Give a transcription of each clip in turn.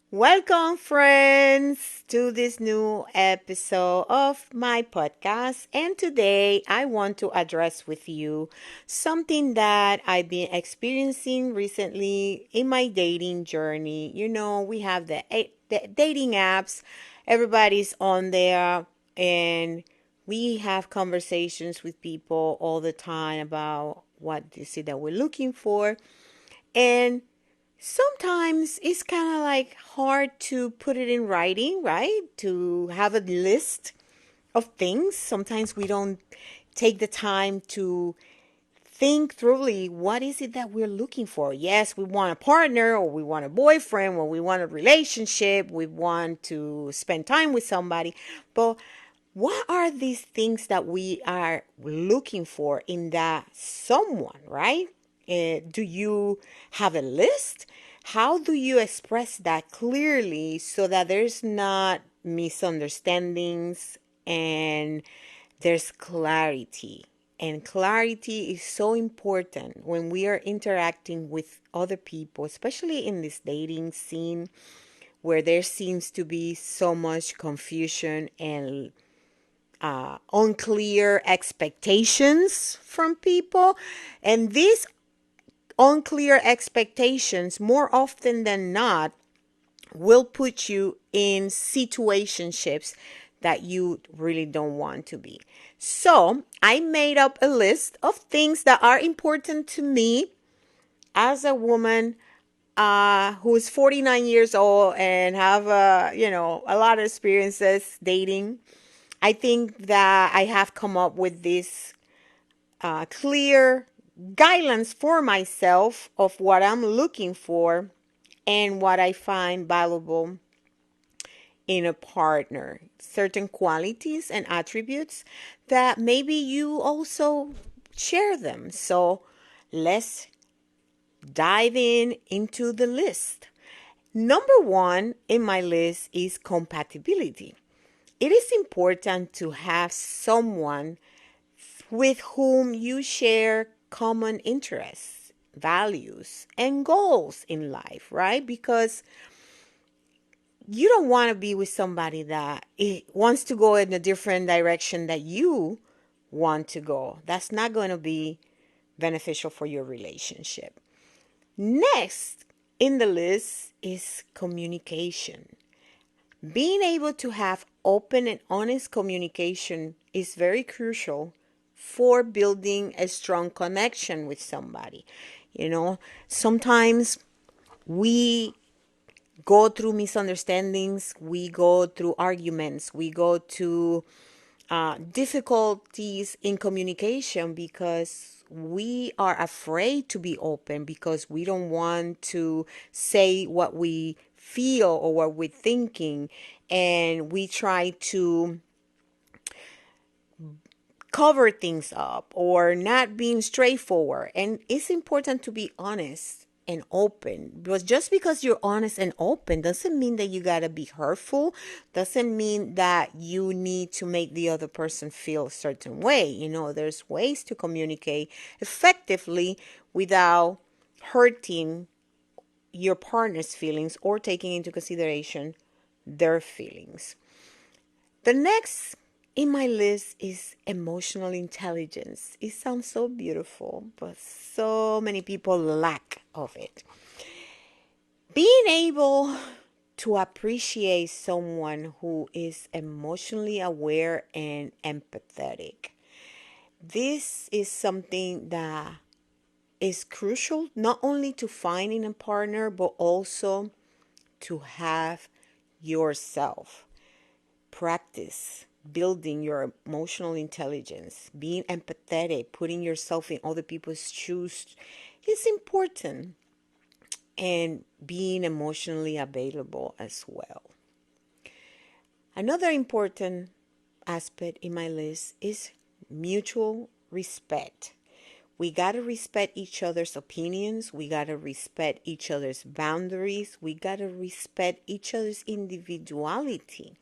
Welcome, friends, to this new episode of my podcast. And today I want to address with you something that I've been experiencing recently in my dating journey. We have the dating apps, everybody's on there, and we have conversations with people all the time about what is it that we're looking for. And sometimes it's kind of like hard to put it in writing, right? To have a list of things. Sometimes we don't take the time to think thoroughly what is it that we're looking for. Yes, we want a partner, or we want a boyfriend, or we want a relationship, we want to spend time with somebody. But what are these things that we are looking for in that someone, right? Do you have a list? How do you express that clearly so that there's not misunderstandings and there's clarity? And clarity is so important when we are interacting with other people, especially in this dating scene where there seems to be so much confusion and unclear expectations from people. And these unclear expectations, more often than not, will put you in situationships that you really don't want to be. So I made up a list of things that are important to me as a woman who is 49 years old and have a lot of experiences dating. I think that I have come up with this clear guidelines for myself of what I'm looking for and what I find valuable in a partner. Certain qualities and attributes that maybe you also share them. So let's dive into the list. Number one in my list is compatibility. It is important to have someone with whom you share common interests, values, and goals in life, right? Because you don't want to be with somebody that wants to go in a different direction that you want to go. That's not going to be beneficial for your relationship. Next in the list is communication. Being able to have open and honest communication is very crucial for building a strong connection with somebody. Sometimes we go through misunderstandings, we go through arguments, we go to difficulties in communication because we are afraid to be open, because we don't want to say what we feel or what we're thinking, and we try to cover things up or not being straightforward. And it's important to be honest and open. But just because you're honest and open doesn't mean that you got to be hurtful, doesn't mean that you need to make the other person feel a certain way. There's ways to communicate effectively without hurting your partner's feelings or taking into consideration their feelings. The next in my list is emotional intelligence. It sounds so beautiful, but so many people lack of it. Being able to appreciate someone who is emotionally aware and empathetic. This is something that is crucial not only to finding a partner, but also to have yourself. Practice building your emotional intelligence, being empathetic, putting yourself in other people's shoes is important, and being emotionally available as well. Another important aspect in my list is mutual respect. We got to respect each other's opinions. We got to respect each other's boundaries. We got to respect each other's individuality.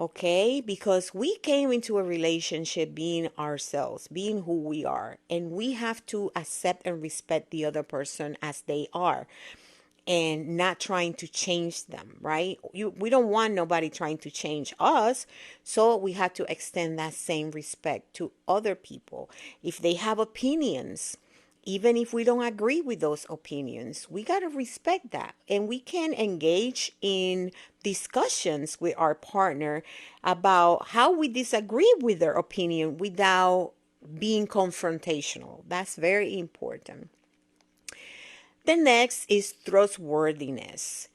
Okay, because we came into a relationship being ourselves, being who we are, and we have to accept and respect the other person as they are. and not trying to change them, right? We don't want nobody trying to change us. So we have to extend that same respect to other people. If they have opinions, even if we don't agree with those opinions, we got to respect that. And we can engage in discussions with our partner about how we disagree with their opinion without being confrontational. That's very important. The next is trustworthiness.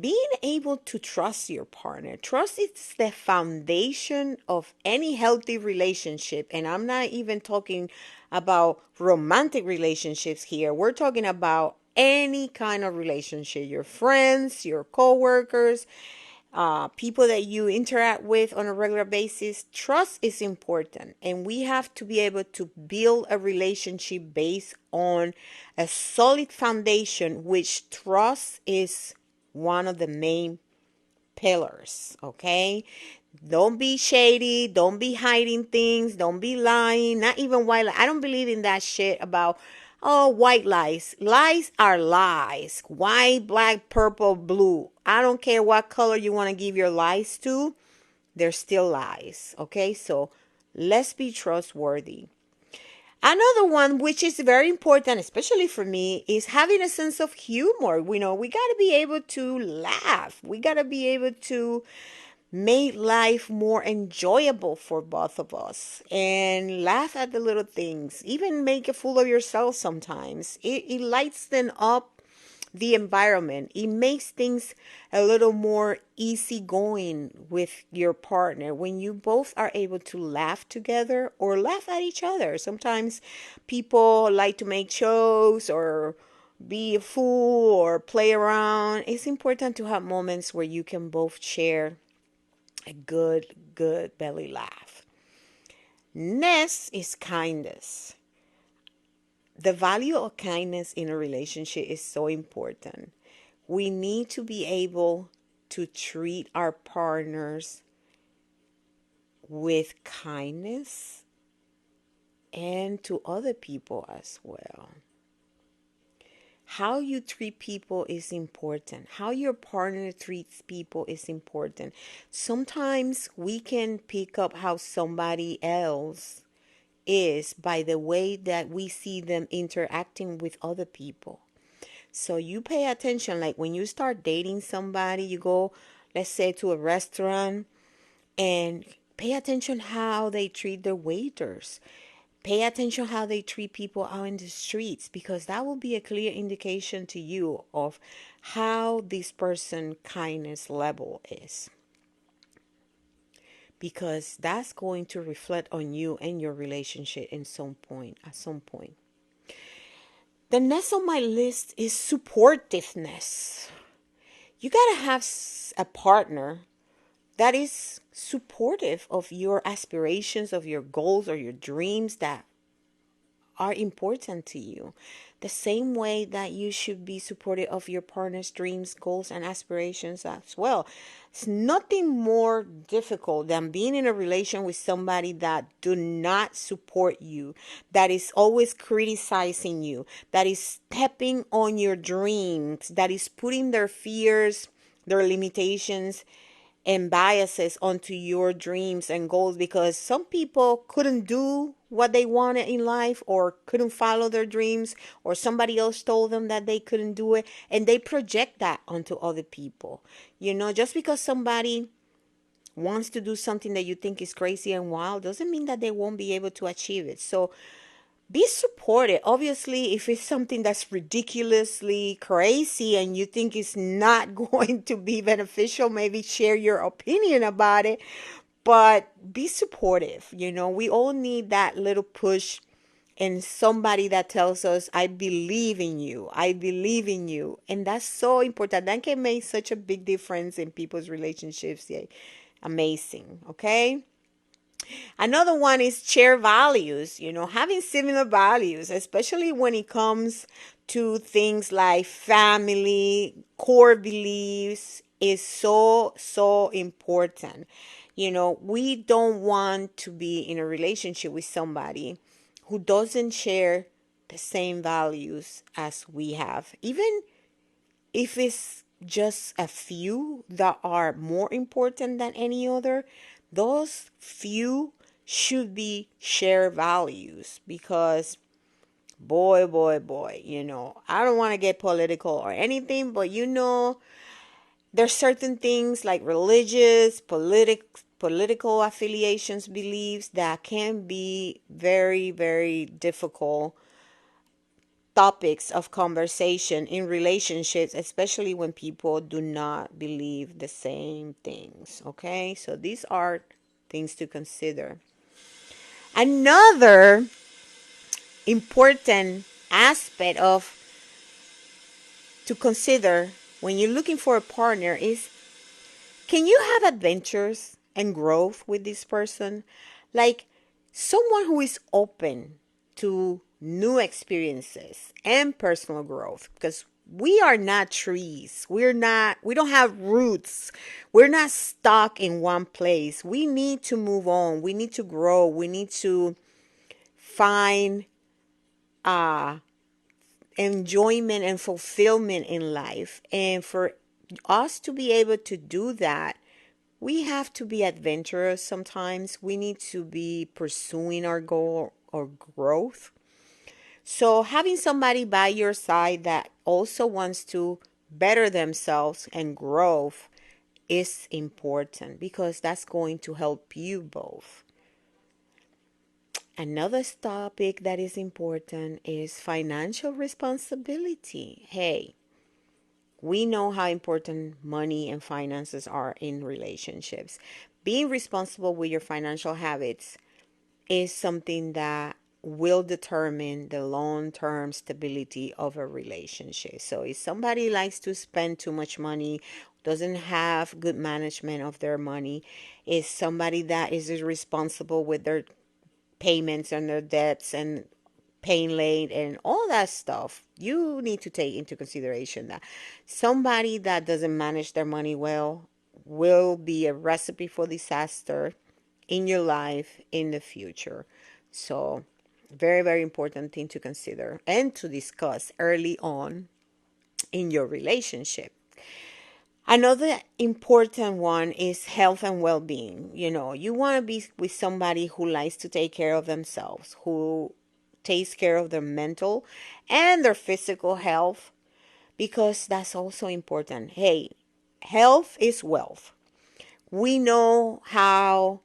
Being able to trust your partner. Trust is the foundation of any healthy relationship. And I'm not even talking about romantic relationships here. We're talking about any kind of relationship, your friends, your coworkers, people that you interact with on a regular basis. Trust is important, and we have to be able to build a relationship based on a solid foundation, which trust is one of the main pillars. Okay, don't be shady, don't be hiding things, don't be lying, not even white lies. I don't believe in that shit about, oh, white lies. Lies are lies. White, black, purple, blue. I don't care what color you want to give your lies to, they're still lies. Okay, so let's be trustworthy. Another one, which is very important, especially for me, is having a sense of humor. We know we got to be able to laugh. We got to be able to make life more enjoyable for both of us and laugh at the little things. Even make a fool of yourself sometimes. It lights them up the environment. It makes things a little more easygoing with your partner when you both are able to laugh together or laugh at each other. Sometimes people like to make jokes or be a fool or play around. It's important to have moments where you can both share a good belly laugh. Next is kindness. The value of kindness in a relationship is so important. We need to be able to treat our partners with kindness and to other people as well. How you treat people is important. How your partner treats people is important. Sometimes we can pick up how somebody else is by the way that we see them interacting with other people. So you pay attention, like when you start dating somebody, you go, let's say, to a restaurant, and pay attention how they treat their waiters. Pay attention how they treat people out in the streets, because that will be a clear indication to you of how this person kindness level is. Because that's going to reflect on you and your relationship at some point. The next on my list is supportiveness. You got to have a partner that is supportive of your aspirations, of your goals, or your dreams that are important to you. The same way that you should be supportive of your partner's dreams, goals, and aspirations as well. It's nothing more difficult than being in a relation with somebody that do not support you, that is always criticizing you, that is stepping on your dreams, that is putting their fears, their limitations, and biases onto your dreams and goals, because some people couldn't do what they wanted in life or couldn't follow their dreams, or somebody else told them that they couldn't do it, and they project that onto other people. Just because somebody wants to do something that you think is crazy and wild doesn't mean that they won't be able to achieve it. So be supportive. Obviously, if it's something that's ridiculously crazy and you think it's not going to be beneficial, maybe share your opinion about it. But be supportive. We all need that little push and somebody that tells us, I believe in you. I believe in you. And that's so important. That can make such a big difference in people's relationships. Yeah. Amazing. Okay. Another one is share values, having similar values, especially when it comes to things like family, core beliefs, is so, so important. We don't want to be in a relationship with somebody who doesn't share the same values as we have. Even if it's just a few that are more important than any other, those few should be shared values. Because boy, boy, boy, I don't want to get political or anything, but there's certain things like religious, political affiliations, beliefs that can be very, very difficult topics of conversation in relationships, especially when people do not believe the same things. Okay, so these are things to consider. Another important aspect of to consider when you're looking for a partner is, can you have adventures and growth with this person? Like someone who is open to new experiences and personal growth. Because we are not trees. We don't have roots. We're not stuck in one place. We need to move on. We need to grow. We need to find uh, enjoyment and fulfillment in life. And for us to be able to do that, we have to be adventurous sometimes. We need to be pursuing our goal or growth. So having somebody by your side that also wants to better themselves and grow is important, because that's going to help you both. Another topic that is important is financial responsibility. Hey, we know how important money and finances are in relationships. Being responsible with your financial habits is something that will determine the long-term stability of a relationship. So if somebody likes to spend too much money, doesn't have good management of their money, is somebody that is irresponsible with their payments and their debts and paying late and all that stuff, you need to take into consideration that somebody that doesn't manage their money well will be a recipe for disaster in your life in the future. So very, very important thing to consider and to discuss early on in your relationship. Another important one is health and well-being. You want to be with somebody who likes to take care of themselves, who takes care of their mental and their physical health, because that's also important. Hey, health is wealth. We know how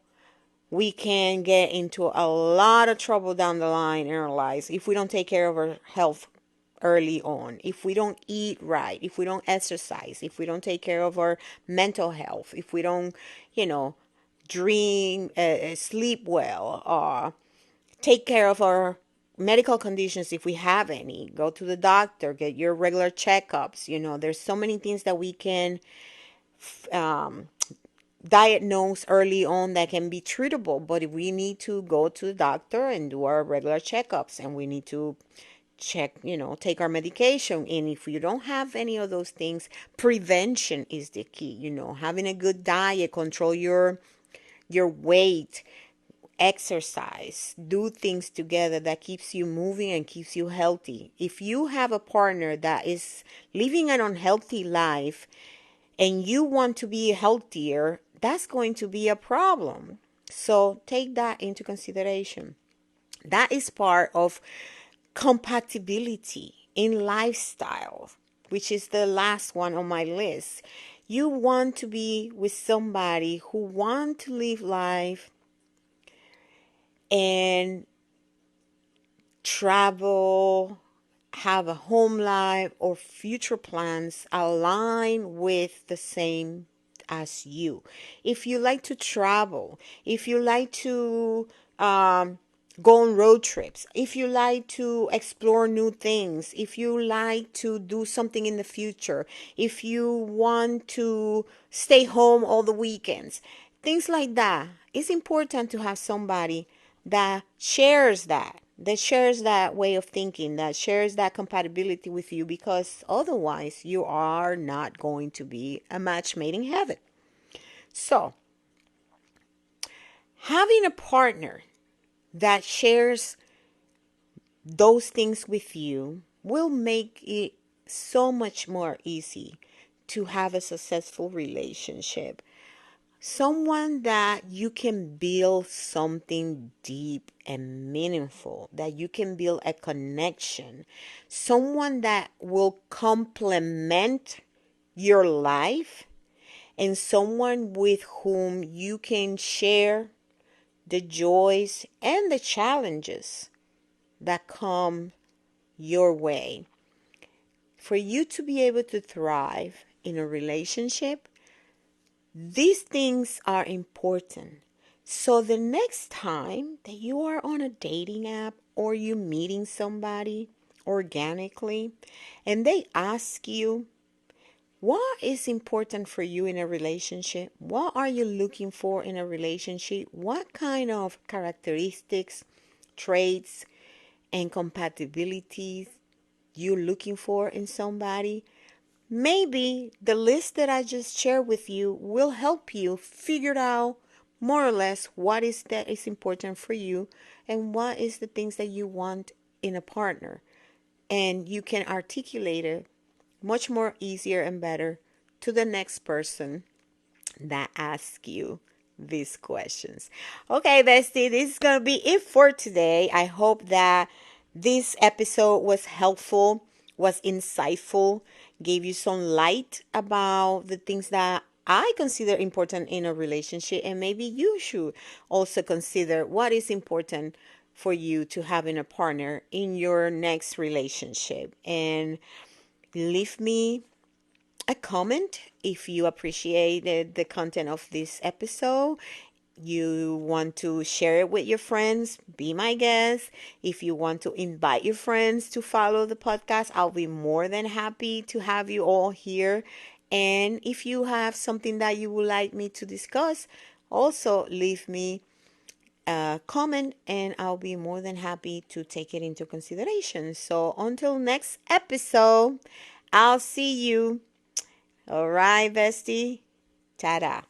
we can get into a lot of trouble down the line in our lives if we don't take care of our health early on, if we don't eat right, if we don't exercise, if we don't take care of our mental health, if we don't, dream, sleep well, or take care of our medical conditions if we have any, go to the doctor, get your regular checkups. There's so many things that we can um, diagnose early on that can be treatable, but we need to go to the doctor and do our regular checkups, and we need to check, take our medication. And if you don't have any of those things, prevention is the key. Having a good diet, control your weight, exercise, do things together that keeps you moving and keeps you healthy. If you have a partner that is living an unhealthy life and you want to be healthier, that's going to be a problem. So take that into consideration. That is part of compatibility in lifestyle, which is the last one on my list. You want to be with somebody who wants to live life and travel, have a home life, or future plans align with the same as you. If you like to travel, if you like to go on road trips, if you like to explore new things, if you like to do something in the future, if you want to stay home all the weekends, things like that, it's important to have somebody that shares that way of thinking, that shares that compatibility with you, because otherwise you are not going to be a match made in heaven. So, having a partner that shares those things with you will make it so much more easy to have a successful relationship. Someone that you can build something deep and meaningful, that you can build a connection, someone that will complement your life, and someone with whom you can share the joys and the challenges that come your way. For you to be able to thrive in a relationship, these things are important. So the next time that you are on a dating app or you meeting somebody organically and they ask you, what is important for you in a relationship? What are you looking for in a relationship? What kind of characteristics, traits, and compatibilities you looking for in somebody? Maybe the list that I just shared with you will help you figure out more or less what is that is important for you and what is the things that you want in a partner. And you can articulate it much more easier and better to the next person that asks you these questions. Okay, bestie, this is going to be it for today. I hope that this episode was helpful, was insightful, gave you some light about the things that I consider important in a relationship, and maybe you should also consider what is important for you to have in a partner in your next relationship. And leave me a comment if you appreciated the content of this episode. You want to share it with your friends, be my guest. If you want to invite your friends to follow the podcast, I'll be more than happy to have you all here. And if you have something that you would like me to discuss, also leave me a comment and I'll be more than happy to take it into consideration. So until next episode, I'll see you. All right, bestie. Ta-da.